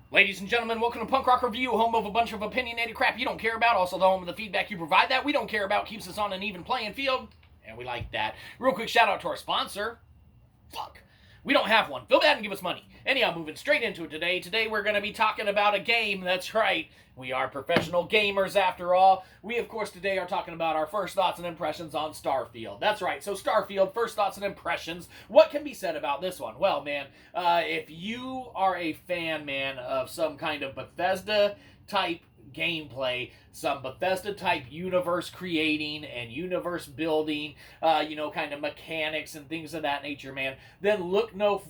Ladies and gentlemen, welcome to Punk Rock Review, home of a bunch of opinionated crap you don't care about, also the home of the feedback you provide that we don't care about, keeps us on an even playing field, and we like that. Real quick shout out to our sponsor. Fuck. We don't have one. Feel bad and give us money. Anyhow, moving straight into it today. Today we're going to be talking about a game. That's right. We are professional gamers after all. We, of course, today are talking about our first thoughts and impressions on Starfield. That's right. So Starfield, first thoughts and impressions. What can be said about this one? Well, man, if you are a fan, man, of some kind of Bethesda type gameplay, some Bethesda type universe creating and universe building, kind of mechanics and things of that nature, man, then look no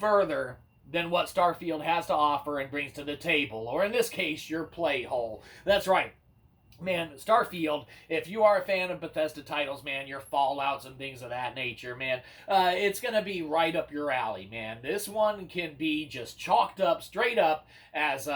further than what Starfield has to offer and brings to the table, or in this case, your play hole. That's right. Man, Starfield, if you are a fan of Bethesda titles, man, your Fallouts and things of that nature, man, it's going to be right up your alley, man. This one can be just chalked up, straight up, as,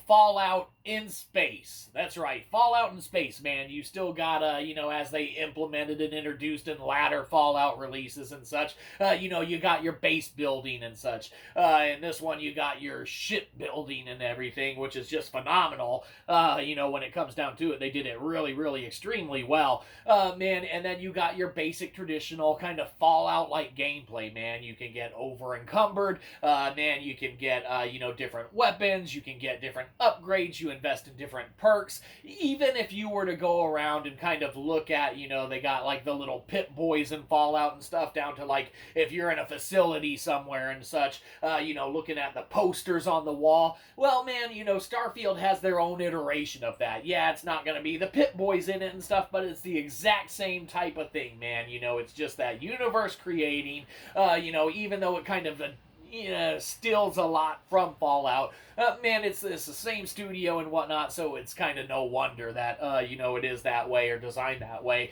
Fallout in space. That's right, Fallout in space, man. You still got, as they implemented and introduced in latter Fallout releases and such, you got your base building and such. In this one, you got your ship building and everything, which is just phenomenal, when it comes down to it. They did it really, really extremely well, man. And then you got your basic traditional kind of Fallout-like gameplay, man. You can get over encumbered, man. You can get, different weapons. You can get different upgrades. You invest in different perks. Even if you were to go around and kind of look at, they got like the little pit boys in Fallout and stuff, down to like if you're in a facility somewhere and such, looking at the posters on the wall. Well, man, Starfield has their own iteration of that. Yeah, it's not going to be the Pit Boys in it and stuff, but it's the exact same type of thing, man. It's just that universe creating, even though it kind of steals a lot from Fallout. Man, it's the same studio and whatnot, so it's kind of no wonder that, it is that way or designed that way.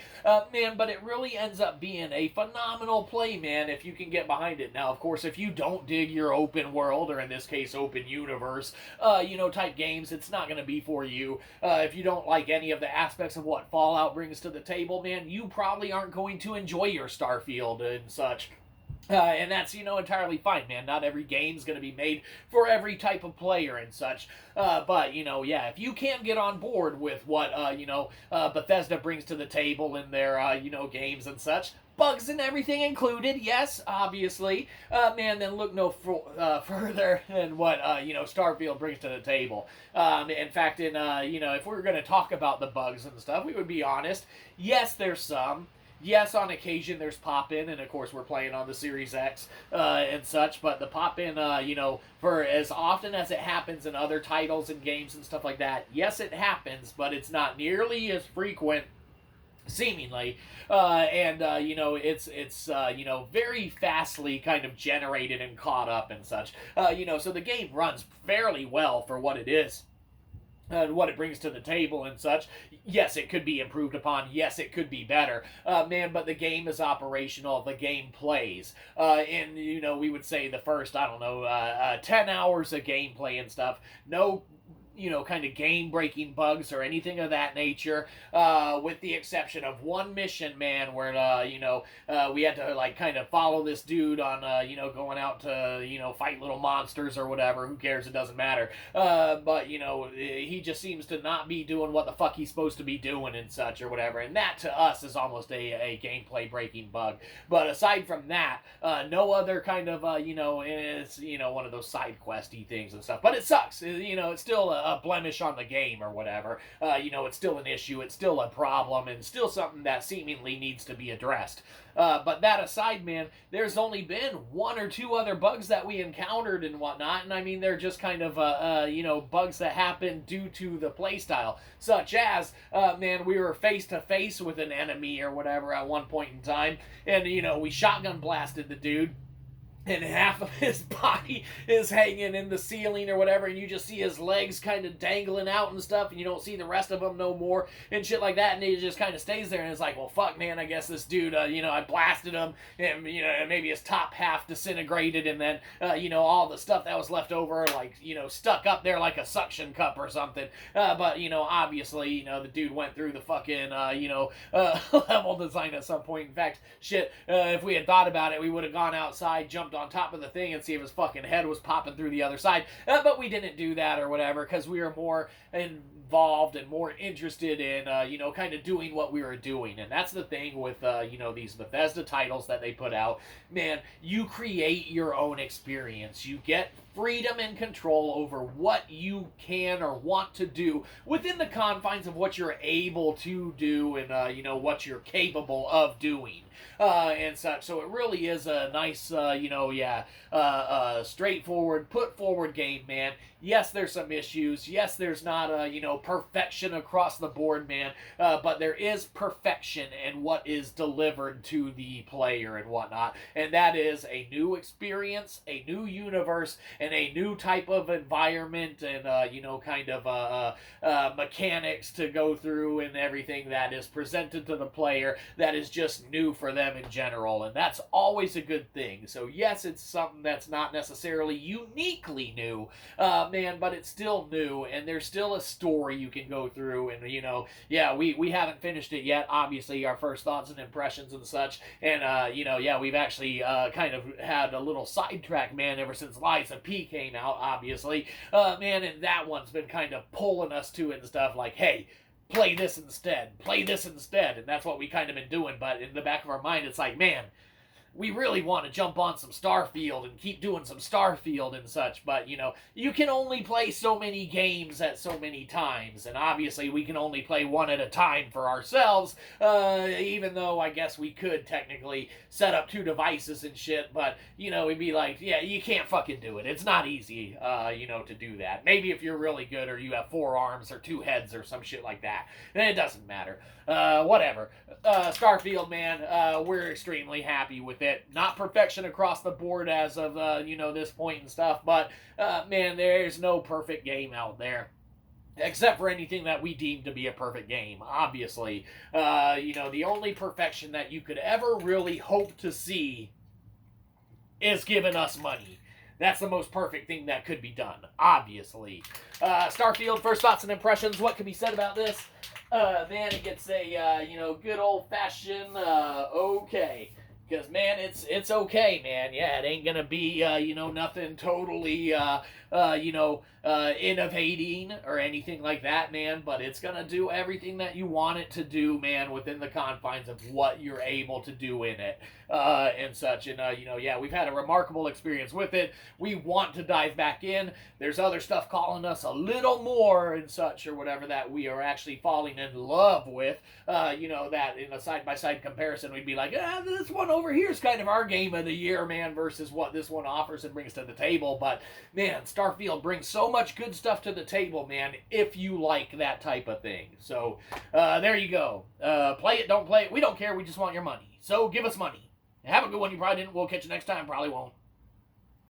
Man, but it really ends up being a phenomenal play, man, if you can get behind it. Now, of course, if you don't dig your open world, or in this case, open universe, type games, it's not going to be for you. If you don't like any of the aspects of what Fallout brings to the table, man, you probably aren't going to enjoy your Starfield and such. And that's, entirely fine, man. Not every game's going to be made for every type of player and such. But, if you can get on board with what, Bethesda brings to the table in their, games and such, bugs and everything included, yes, obviously, man, then look no further than what, Starfield brings to the table. In fact, if we were going to talk about the bugs and stuff, we would be honest. Yes, there's some. Yes, on occasion there's pop-in, and of course we're playing on the Series X and such, but the pop-in, for as often as it happens in other titles and games and stuff like that, yes, it happens, but it's not nearly as frequent, seemingly, it's very fastly kind of generated and caught up and such, so the game runs fairly well for what it is and what it brings to the table and such. Yes, it could be improved upon. Yes, it could be better. Man, but the game is operational. The game plays. We would say the first, 10 hours of gameplay and stuff. No kind of game-breaking bugs or anything of that nature, with the exception of one mission, man, where, we had to, like, kind of follow this dude on, going out to, fight little monsters or whatever. Who cares? It doesn't matter. But, he just seems to not be doing what the fuck he's supposed to be doing and such or whatever. And that, to us, is almost a gameplay-breaking bug. But aside from that, no other kind of, it's, one of those side questy things and stuff. But it sucks. It's still a blemish on the game or whatever. It's still an issue, it's still a problem, and still something that seemingly needs to be addressed. But that aside, man, there's only been one or two other bugs that we encountered and whatnot, and I mean, they're just kind of, bugs that happen due to the playstyle, such as, man, we were face to face with an enemy or whatever at one point in time, and, we shotgun blasted the dude, and half of his body is hanging in the ceiling or whatever, and you just see his legs kind of dangling out and stuff, and you don't see the rest of him no more, and shit like that, and he just kind of stays there, and it's like, well, fuck, man, I guess this dude, I blasted him, and, maybe his top half disintegrated, and then, all the stuff that was left over, like, stuck up there like a suction cup or something, but, obviously, the dude went through the fucking, level design at some point. In fact, shit, if we had thought about it, we would have gone outside, jumped jumped on top of the thing and see if his fucking head was popping through the other side. But we didn't do that or whatever because we were more involved and more interested in, kind of doing what we were doing. And that's the thing with, these Bethesda titles that they put out. Man, you create your own experience. You get freedom and control over what you can or want to do within the confines of what you're able to do and, what you're capable of doing. And such. So it really is a nice, straightforward, put forward game, man. Yes, there's some issues. Yes, there's not perfection across the board, man. But there is perfection in what is delivered to the player and whatnot. And that is a new experience, a new universe, and a new type of environment and, mechanics to go through and everything that is presented to the player that is just new for them in general. And that's always a good thing. So yes, it's something that's not necessarily uniquely new, but it's still new, and there's still a story you can go through, and we haven't finished it yet, obviously, our first thoughts and impressions and such, and we've actually kind of had a little sidetrack, man, ever since Lies of P came out, obviously, and that one's been kind of pulling us to it and stuff, like, hey, play this instead, and that's what we kind of been doing, but in the back of our mind, it's like, man, we really want to jump on some Starfield and keep doing some Starfield and such, but, you can only play so many games at so many times, and obviously we can only play one at a time for ourselves, even though I guess we could technically set up 2 devices and shit, but, we'd be like, yeah, you can't fucking do it. It's not easy, to do that. Maybe if you're really good or you have 4 arms or 2 heads or some shit like that, and it doesn't matter. Whatever. Starfield, man, we're extremely happy with it. Not perfection across the board as of, this point and stuff, but, man, there's no perfect game out there. Except for anything that we deem to be a perfect game, obviously. The only perfection that you could ever really hope to see is giving us money. That's the most perfect thing that could be done, obviously. Starfield, first thoughts and impressions. What can be said about this? Man, it gets a, good old-fashioned, okay. Because, man, it's okay, man. Yeah, it ain't gonna be, nothing totally, innovating or anything like that, man. But it's gonna do everything that you want it to do, man, within the confines of what you're able to do in it, and such. And, we've had a remarkable experience with it. We want to dive back in. There's other stuff calling us a little more and such or whatever that we are actually falling in love with. That in a side-by-side comparison, we'd be like, this one over here is kind of our game of the year, man, versus what this one offers and brings to the table. But, man, Starfield brings so much good stuff to the table, man, if you like that type of thing. So, there you go. Play it, don't play it. We don't care. We just want your money. So, give us money. Have a good one. You probably didn't. We'll catch you next time. Probably won't.